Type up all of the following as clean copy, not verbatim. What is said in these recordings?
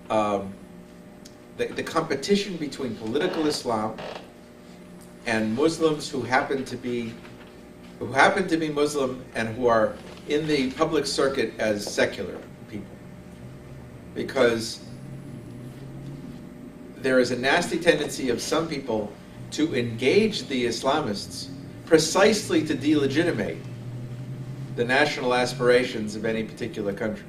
the competition between political Islam and Muslims who happen to be Muslim and who are in the public circuit as secular people. Because there is a nasty tendency of some people to engage the Islamists precisely to delegitimate the national aspirations of any particular country.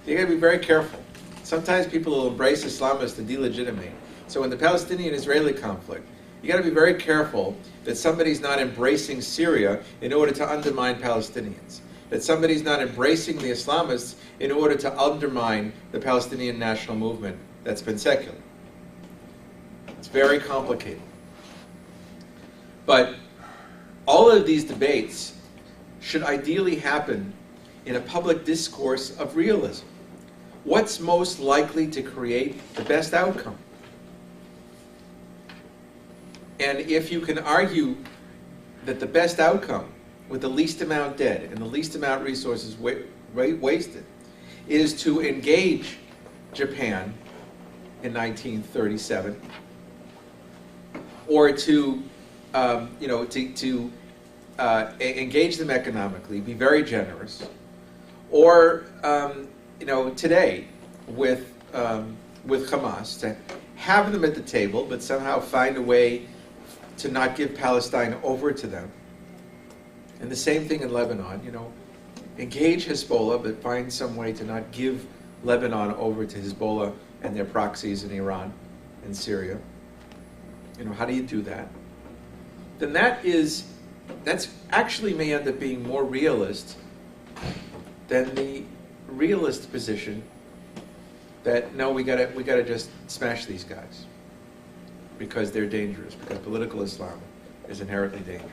You gotta be very careful. Sometimes people will embrace Islamists to delegitimate. So in the Palestinian-Israeli conflict, you gotta be very careful that somebody's not embracing Syria in order to undermine Palestinians. That somebody's not embracing the Islamists in order to undermine the Palestinian national movement that's been secular. It's very complicated. But all of these debates should ideally happen in a public discourse of realism. What's most likely to create the best outcome? And if you can argue that the best outcome, with the least amount dead and the least amount resources wasted, is to engage Japan in 1937, or to engage them economically, be very generous, or today with Hamas, to have them at the table, but somehow find a way to not give Palestine over to them. And the same thing in Lebanon, engage Hezbollah, but find some way to not give Lebanon over to Hezbollah and their proxies in Iran and Syria. How do you do that? Then that's actually may end up being more realist than the realist position that no, we gotta just smash these guys because they're dangerous, because political Islam is inherently dangerous.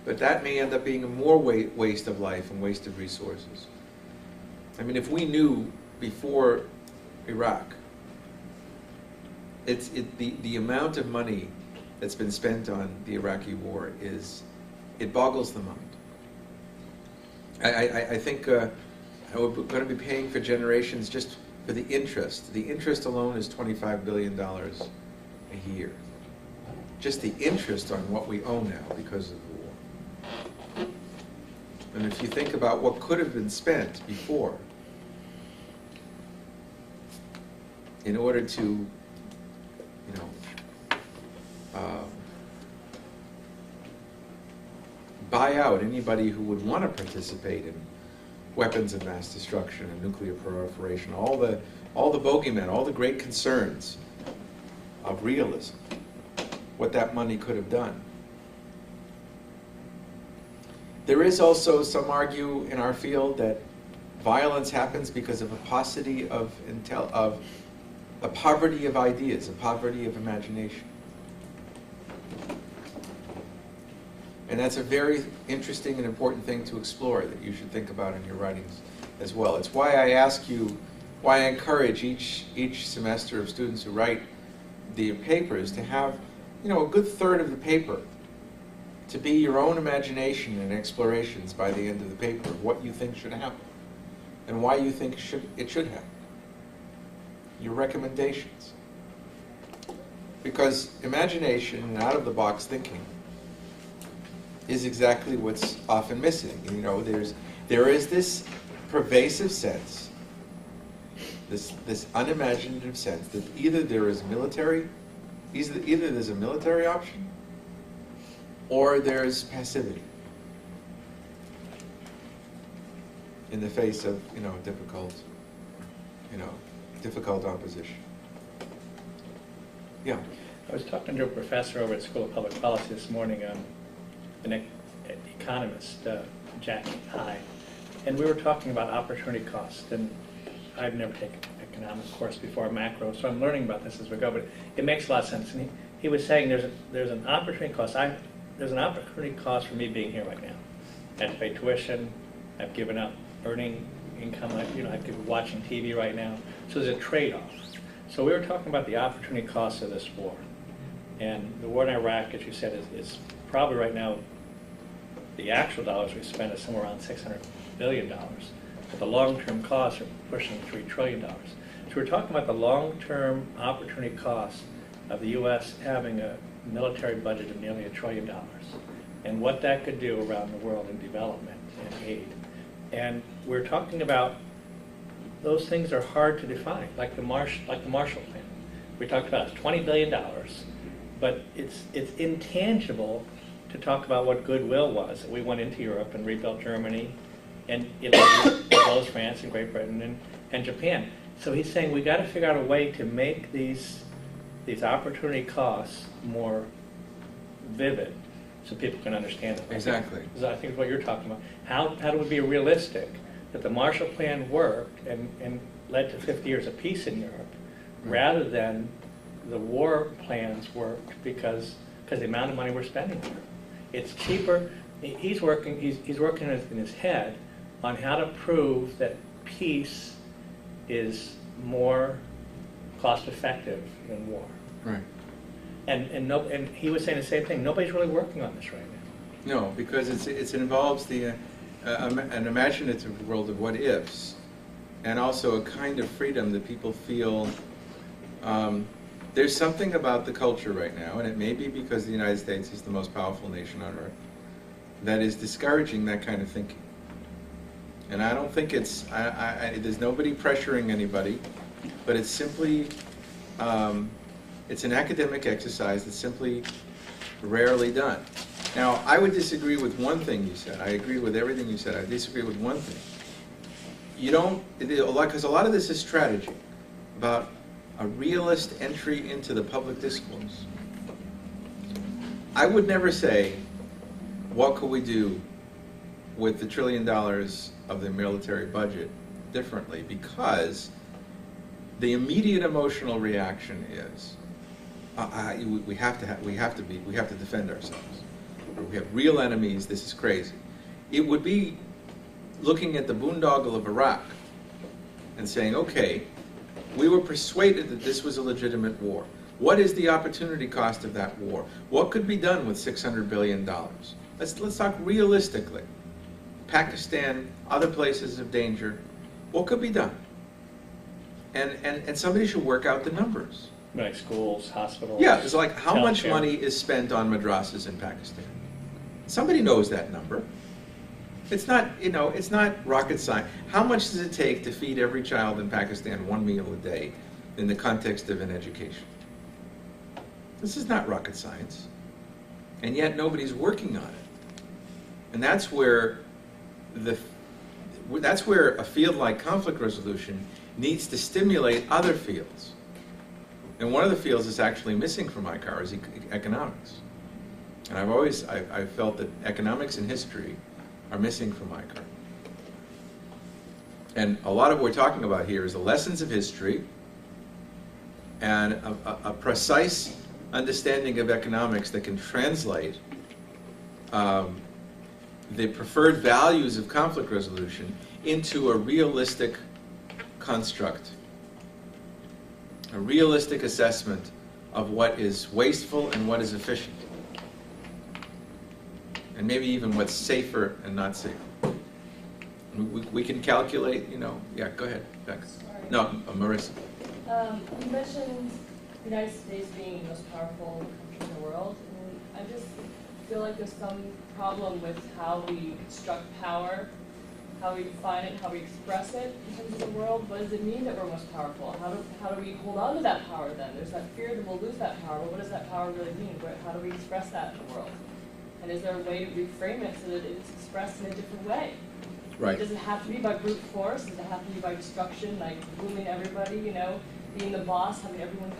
But that may end up being a more waste of life and waste of resources. I mean, if we knew before Iraq, the amount of money that's been spent on the Iraqi war it boggles the mind. I think we're going to be paying for generations just for the interest. The interest alone is $25 billion a year. Just the interest on what we owe now because of the war. And if you think about what could have been spent before in order to, buy out anybody who would want to participate in weapons of mass destruction and nuclear proliferation, all the bogeymen, all the great concerns of realism, what that money could have done. There is also some argue in our field that violence happens because of a paucity of a poverty of ideas, a poverty of imagination. And that's a very interesting and important thing to explore that you should think about in your writings as well. It's why I encourage each semester of students who write the papers to have, a good third of the paper to be your own imagination and explorations by the end of the paper of what you think should happen and why you think it should happen. Your recommendations. Because imagination and out-of-the-box thinking is exactly what's often missing. There is this pervasive sense, this unimaginative sense that either there's a military option or there's passivity in the face of difficult opposition. Yeah. I was talking to a professor over at School of Public Policy this morning, an economist, Jack High, and we were talking about opportunity cost. And I've never taken an economics course before, macro, so I'm learning about this as we go. But it makes a lot of sense. And he was saying there's an opportunity cost. There's an opportunity cost for me being here right now. I have to pay tuition. I've given up earning income. I've given watching TV right now. So there's a trade-off. So we were talking about the opportunity cost of this war. And the war in Iraq, as you said, is probably right now, the actual dollars we spend is somewhere around $600 billion. But the long-term costs are pushing $3 trillion. So we're talking about the long-term opportunity cost of the U.S. having a military budget of nearly $1 trillion, and what that could do around the world in development and aid. And we're talking about those things are hard to define, like the Marshall Plan. We talked about it's $20 billion, but it's intangible to talk about what goodwill was. We went into Europe and rebuilt Germany, and Italy, as well as France and Great Britain and Japan. So he's saying we got to figure out a way to make these opportunity costs more vivid, so people can understand it. Exactly. I think what you're talking about. How do we be realistic that the Marshall Plan worked and led to 50 years of peace in Europe, rather than the war plans worked because the amount of money we're spending here. It's cheaper. He's working in his head on how to prove that peace is more cost effective than war. Right. And he was saying the same thing. Nobody's really working on this right now. No, because it involves the an imaginative world of what ifs, and also a kind of freedom that people feel. There's something about the culture right now, and it may be because the United States is the most powerful nation on earth, that is discouraging that kind of thinking. And I don't think it's, there's nobody pressuring anybody, but it's simply, it's an academic exercise that's simply rarely done. Now, I would disagree with one thing you said. I agree with everything you said. I disagree with one thing. You don't, because a lot of this is strategy, about a realist entry into the public discourse. I would never say, what could we do with the $1 trillion of the military budget differently, because the immediate emotional reaction is, we have to defend ourselves. We have real enemies. This is crazy. It would be looking at the boondoggle of Iraq and saying, okay, we were persuaded that this was a legitimate war. What is the opportunity cost of that war? What could be done with $600 billion? Let's talk realistically. Pakistan, other places of danger, what could be done? And somebody should work out the numbers. Like schools, hospitals. Yeah, it's like how much healthcare. money is spent on madrasas in Pakistan? Somebody knows that number. It's not, it's not rocket science. How much does it take to feed every child in Pakistan one meal a day in the context of an education? This is not rocket science. And yet nobody's working on it. And that's where a field like conflict resolution needs to stimulate other fields. And one of the fields that's actually missing from ICAR is economics. And I've felt that economics and history are missing from ICAR. And a lot of what we're talking about here is the lessons of history and a precise understanding of economics that can translate the preferred values of conflict resolution into a realistic construct, a realistic assessment of what is wasteful and what is efficient, and maybe even what's safer and not safer. We can calculate, yeah, go ahead, Becca. Sorry. No, Marissa. You mentioned the United States being the most powerful country in the world, and I just feel like there's some problem with how we construct power, how we define it, how we express it in terms of the world. What does it mean that we're most powerful? How do we hold on to that power then? There's that fear that we'll lose that power, but what does that power really mean? How do we express that in the world? And is there a way to reframe it so that it's expressed in a different way? Right. Does it have to be by brute force? Does it have to be by destruction, like ruling everybody, being the boss, having everyone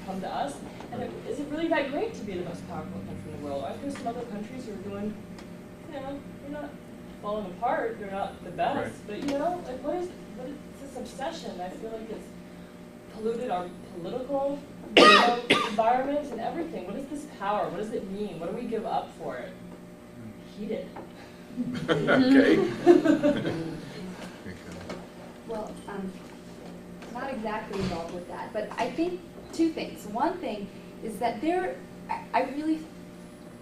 come to us? And is it really that great to be the most powerful country in the world? Aren't there some other countries who are doing, they're not falling apart, they're not the best, Right. but what is this obsession? I feel like it's polluted our political environment and everything. What is this power? What does it mean? What do we give up for it? Heated. Okay. Well, not exactly involved with that, but I think two things. One thing is that I really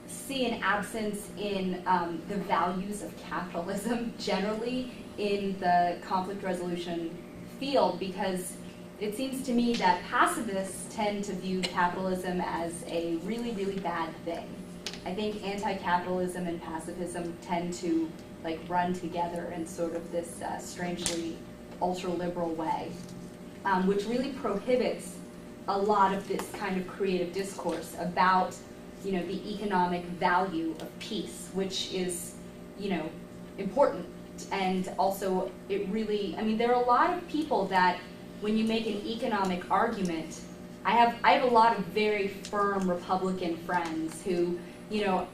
see an absence in the values of capitalism generally in the conflict resolution field, because it seems to me that pacifists tend to view capitalism as a really, really bad thing. I think anti-capitalism and pacifism tend to like run together in sort of this strangely ultra-liberal way, which really prohibits a lot of this kind of creative discourse about, you know, the economic value of peace, which is, you know, important. And also, it really, I mean, there are a lot of people that, when you make an economic argument, I have a lot of very firm Republican friends who, you know,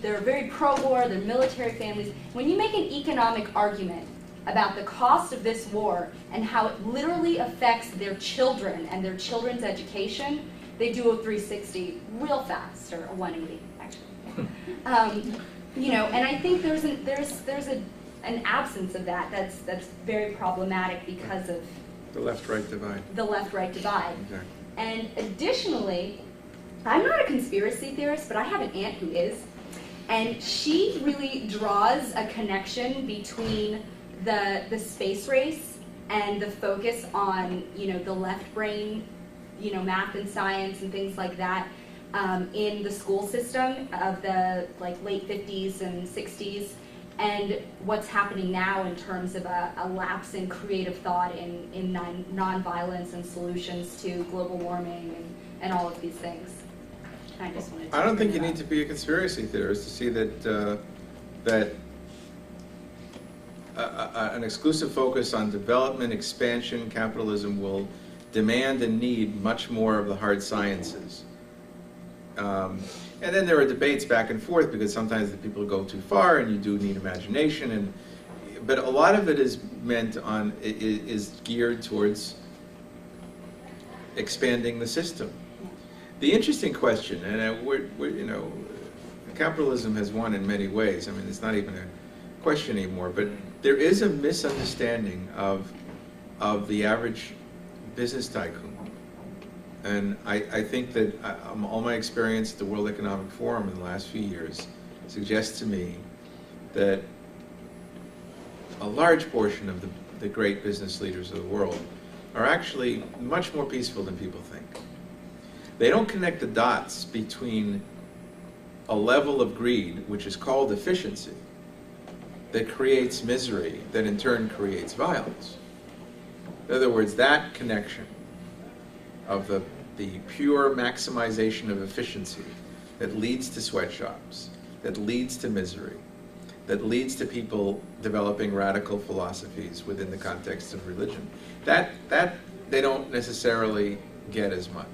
they're very pro-war, they're military families. When you make an economic argument about the cost of this war and how it literally affects their children and their children's education, they do a 360 real fast, or a 180 actually. You know, and I think there's an absence of that that's very problematic because of The left-right divide. the left-right divide. Exactly. And additionally, I'm not a conspiracy theorist, but I have an aunt who is, and she really draws a connection between the space race and the focus on, you know, the left brain, you know, math and science and things like that, in the school system of the like late 50s and 60s, and what's happening now in terms of a lapse in creative thought in nonviolence and solutions to global warming and all of these things. I just wanted to I don't think bring you it need to up. be a conspiracy theorist to see that an exclusive focus on development, expansion, capitalism will demand and need much more of the hard sciences. And then there are debates back and forth because sometimes the people go too far, and you do need imagination. But a lot of it is is geared towards expanding the system. The interesting question, and we're you know, capitalism has won in many ways. I mean, it's not even a question anymore. But there is a misunderstanding of the average business tycoon. And I think that all my experience at the World Economic Forum in the last few years suggests to me that a large portion of the great business leaders of the world are actually much more peaceful than people think. They don't connect the dots between a level of greed, which is called efficiency, that creates misery, that in turn creates violence. In other words, that connection of the pure maximization of efficiency that leads to sweatshops, that leads to misery, that leads to people developing radical philosophies within the context of religion. That they don't necessarily get as much.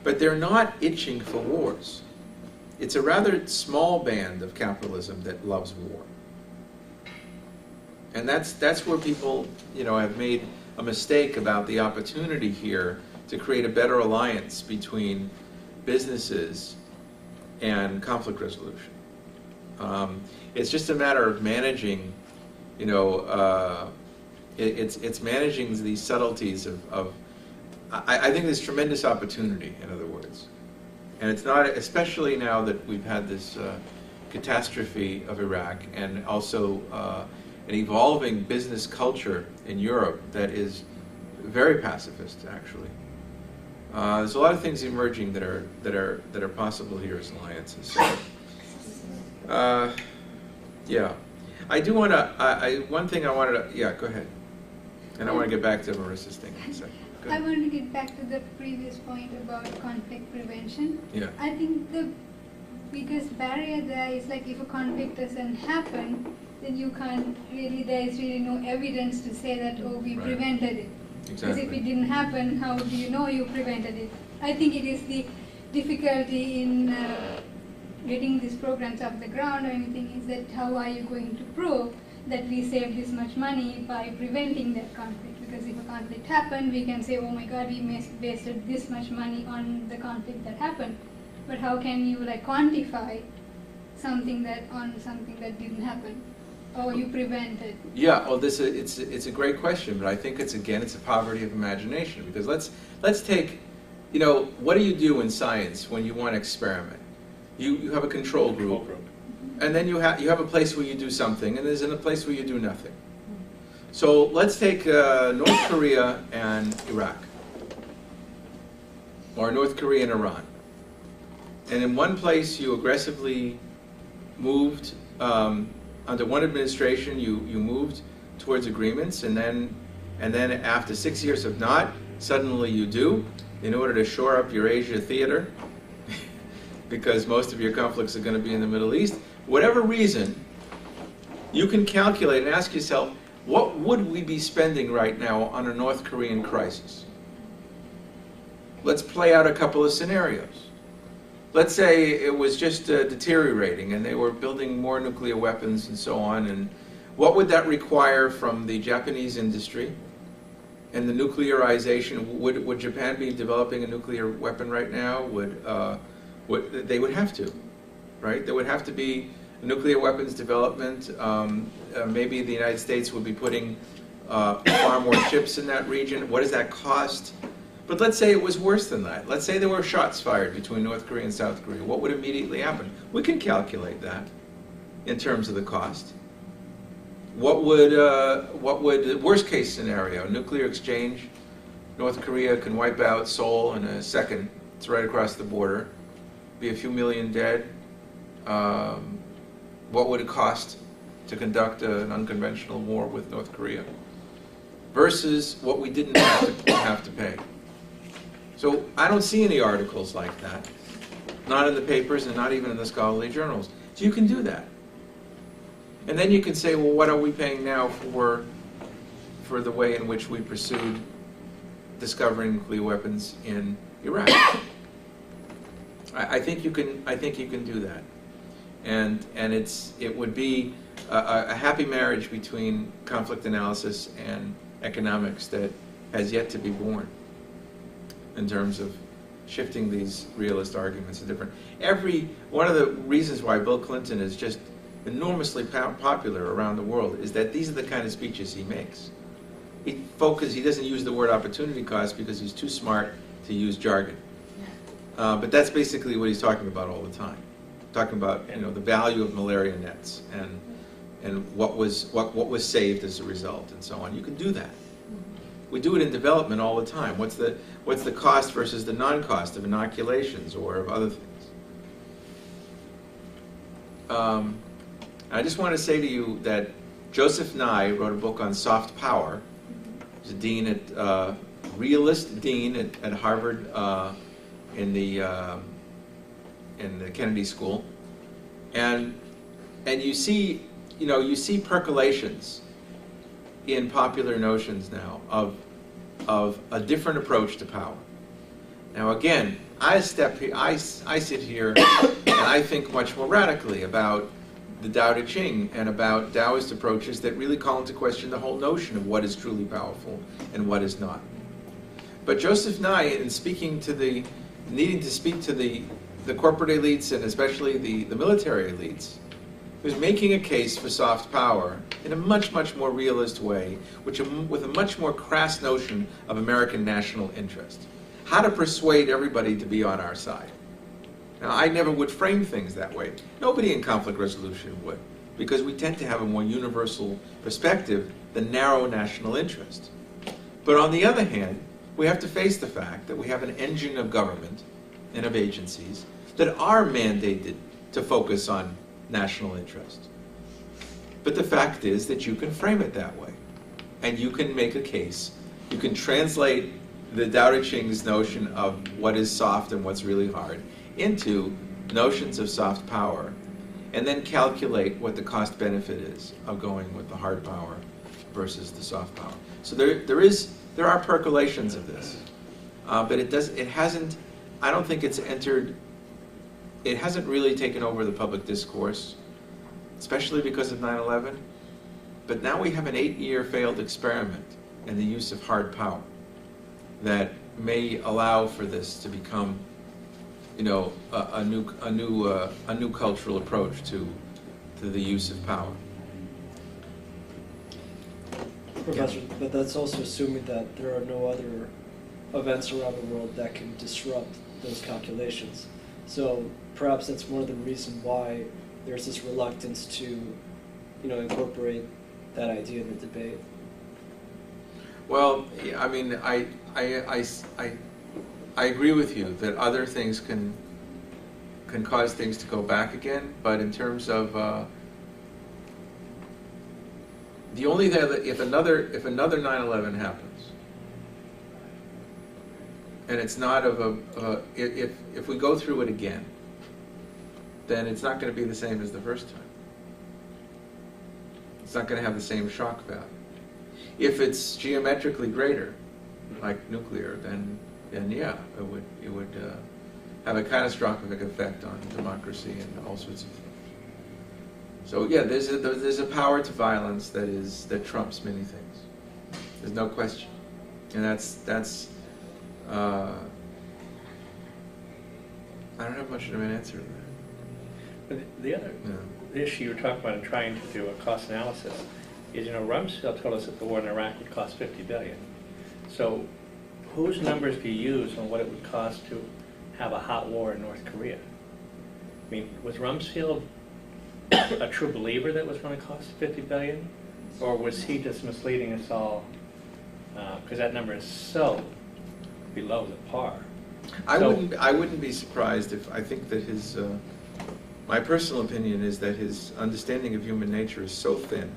But they're not itching for wars. It's a rather small band of capitalism that loves war. And that's where people, you know, have made a mistake about the opportunity here to create a better alliance between businesses and conflict resolution. It's just a matter of managing, you know, it's managing these subtleties of I think there's tremendous opportunity, in other words. And it's not, especially now that we've had this catastrophe of Iraq, and also an evolving business culture in Europe that is very pacifist, actually. There's a lot of things emerging that are possible here as alliances. So, yeah, I do want to. One thing I wanted to. Yeah, go ahead. And I want to get back to Marissa's thing in a second. Go I ahead. want to get back to the previous point about conflict prevention. Yeah. I think the biggest barrier there is like if a conflict doesn't happen, then you can't really, there is really no evidence to say that, oh, we Right. prevented it. Because if Exactly. it didn't happen, how do you know you prevented it? I think it is the difficulty in getting these programs off the ground or anything, is that how are you going to prove that we saved this much money by preventing that conflict? Because if a conflict happened, we can say, oh my God, we wasted this much money on the conflict that happened. But how can you like quantify something that didn't happen? Or you prevented? Yeah, well, it's a great question, but I think it's a poverty of imagination, because let's take, you know, what do you do in science when you want to experiment? You have a control group, and then you have a place where you do something, and there's a place where you do nothing. So let's take North Korea and Iraq, or North Korea and Iran. And in one place you aggressively moved, under one administration you moved towards agreements, and then after 6 years of not, suddenly you do, in order to shore up your Asia theater, because most of your conflicts are going to be in the Middle East. Whatever reason, you can calculate and ask yourself, what would we be spending right now on a North Korean crisis? Let's play out a couple of scenarios. Let's say it was just deteriorating and they were building more nuclear weapons and so on, and what would that require from the Japanese industry and the nuclearization? Would Japan be developing a nuclear weapon right now? They would have to, right? There would have to be nuclear weapons development. Maybe the United States would be putting far more ships in that region. What does that cost? But let's say it was worse than that. Let's say there were shots fired between North Korea and South Korea. What would immediately happen? We can calculate that in terms of the cost. What would worst case scenario? Nuclear exchange. North Korea can wipe out Seoul in a second. It's right across the border. Be a few million dead. What would it cost to conduct an unconventional war with North Korea? Versus what we didn't have to pay. So I don't see any articles like that. Not in the papers and not even in the scholarly journals. So you can do that. And then you can say, well, what are we paying now for the way in which we pursued discovering nuclear weapons in Iraq? I think you can do that. And it would be a happy marriage between conflict analysis and economics that has yet to be born in terms of shifting these realist arguments to different. One of the reasons why Bill Clinton is just enormously popular around the world is that these are the kind of speeches he makes. He doesn't use the word opportunity cost because he's too smart to use jargon. But that's basically what he's talking about all the time. Talking about the value of malaria nets and what was saved as a result and so on. You can do that. We do it in development all the time. What's the cost versus the non-cost of inoculations or of other things? I just want to say to you that Joseph Nye wrote a book on soft power. He's a dean realist dean at Harvard in the Kennedy School, and you see percolations in popular notions now of a different approach to power. Now again, I sit here and I think much more radically about the Tao Te Ching and about Taoist approaches that really call into question the whole notion of what is truly powerful and what is not. But Joseph Nye, in needing to speak to the corporate elites and especially the military elites, was making a case for soft power in a much, much more realist way, with a much more crass notion of American national interest. How to persuade everybody to be on our side. Now, I never would frame things that way. Nobody in conflict resolution would, because we tend to have a more universal perspective than narrow national interest. But on the other hand, we have to face the fact that we have an engine of government and of agencies that are mandated to focus on national interest. But the fact is that you can frame it that way. And you can make a case. You can translate the Tao Te Ching's notion of what is soft and what's really hard into notions of soft power, and then calculate what the cost benefit is of going with the hard power versus the soft power. So there are percolations of this, but it hasn't really taken over the public discourse, especially because of 9/11. But now we have an 8-year failed experiment in the use of hard power that may allow for this to become, a new cultural approach to the use of power. Professor, but that's also assuming that there are no other events around the world that can disrupt those calculations. So perhaps that's one of the reasons why there's this reluctance to, incorporate that idea in the debate. Well, yeah, I mean, I agree with you that other things can cause things to go back again, but in terms of the only thing that if another 9/11 happens, and it's not if we go through it again, then it's not going to be the same as the first time. It's not going to have the same shock value. If it's geometrically greater, like nuclear, then yeah, it would have a catastrophic effect on democracy and all sorts of things. So yeah, there's a power to violence that trumps many things. There's no question, and that's I don't have much of an answer to that. But the other No. issue you were talking about in trying to do a cost analysis is, Rumsfeld told us that the war in Iraq would cost $50 billion. So whose numbers do you use on what it would cost to have a hot war in North Korea? I mean, was Rumsfeld a true believer that was going to cost $50 billion? Or was he just misleading us all? Because that number is so below the par. I wouldn't be surprised if I think that his my personal opinion is that his understanding of human nature is so thin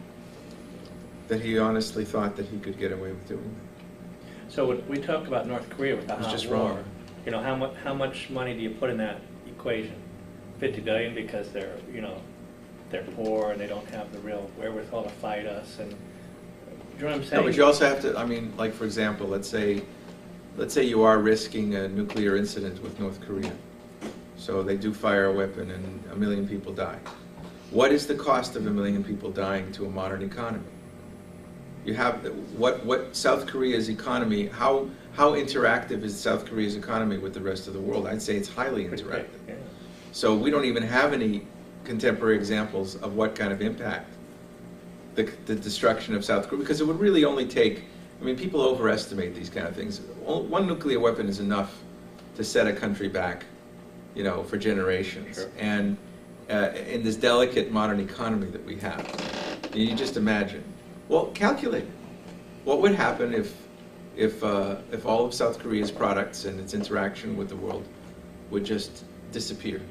that he honestly thought that he could get away with doing that. So when we talk about North Korea with the It's hot just war, wrong. how much money do you put in that equation? $50 billion because they're poor and they don't have the real wherewithal to fight us, and do you know what I'm saying? No, but you also have to. I mean, like for example, let's say you are risking a nuclear incident with North Korea. So they do fire a weapon and 1 million people die. What is the cost of 1 million people dying to a modern economy? You have what South Korea's economy, how interactive is South Korea's economy with the rest of the world? I'd say it's highly Pretty interactive. big, yeah. So we don't even have any contemporary examples of what kind of impact the destruction of South Korea, because it would really only take, I mean, people overestimate these kind of things. One nuclear weapon is enough to set a country back, for generations. Sure. And in this delicate modern economy that we have, you just imagine. Well, calculate it. What would happen if all of South Korea's products and its interaction with the world would just disappear?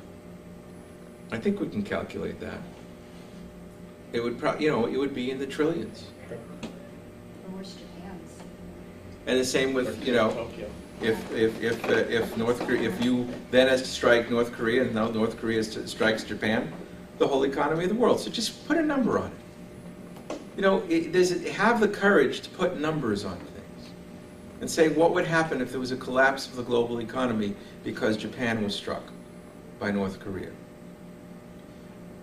I think we can calculate that. It would it would be in the trillions. Sure. Or worse, Japan's. And the same with, Tokyo. if North Korea, if you then strike North Korea and now North Korea strikes Japan, the whole economy of the world. So just put a number on it. Have the courage to put numbers on things and say what would happen if there was a collapse of the global economy because Japan was struck by North Korea.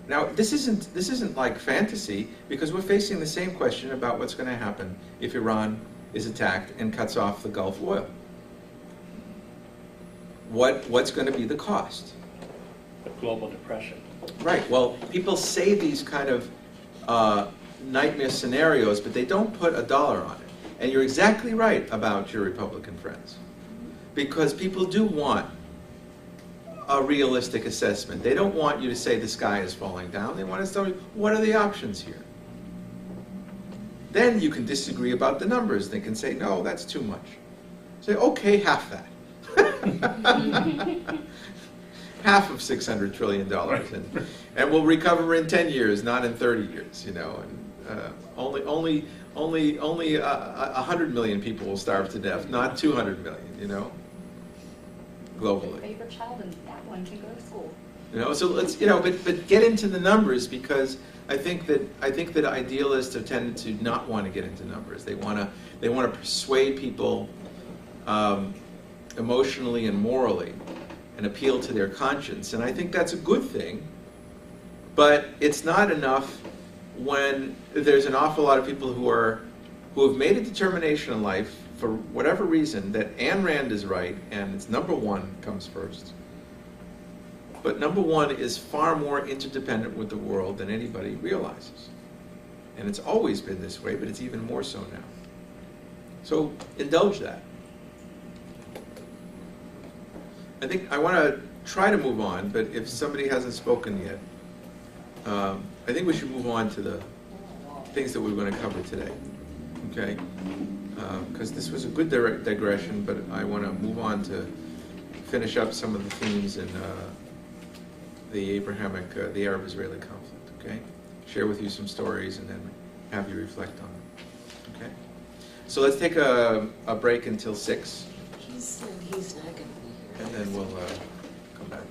Now, this isn't like fantasy, because we're facing the same question about what's going to happen if Iran is attacked and cuts off the Gulf oil. What's going to be the cost? The global depression. Right. Well, people say these kind of nightmare scenarios, but they don't put a dollar on it. And you're exactly right about your Republican friends, because people do want a realistic assessment. They don't want you to say the sky is falling down. They want to tell you, what are the options here? Then you can disagree about the numbers. They can say, no, that's too much. Say, okay, half that. Half of $600 trillion. And we'll recover in 10 years, not in 30 years, And only 100 million people will starve to death, not 200 million, globally. Favorite child, and that one can go to school. So let's, but get into the numbers, because I think that idealists have tended to not want to get into numbers. They want to persuade people emotionally and morally, and appeal to their conscience. And I think that's a good thing, but it's not enough when there's an awful lot of people who have made a determination in life, for whatever reason, that Ayn Rand is right, and it's number one comes first. But number one is far more interdependent with the world than anybody realizes. And it's always been this way, but it's even more so now. So indulge that. I think I want to try to move on, but if somebody hasn't spoken yet, I think we should move on to the things that we're going to cover today. Okay? because this was a good digression, but I want to move on to finish up some of the themes in the the Arab-Israeli conflict, okay? Share with you some stories and then have you reflect on them, okay? So let's take a break until 6, He's not going to be here. and then we'll come back.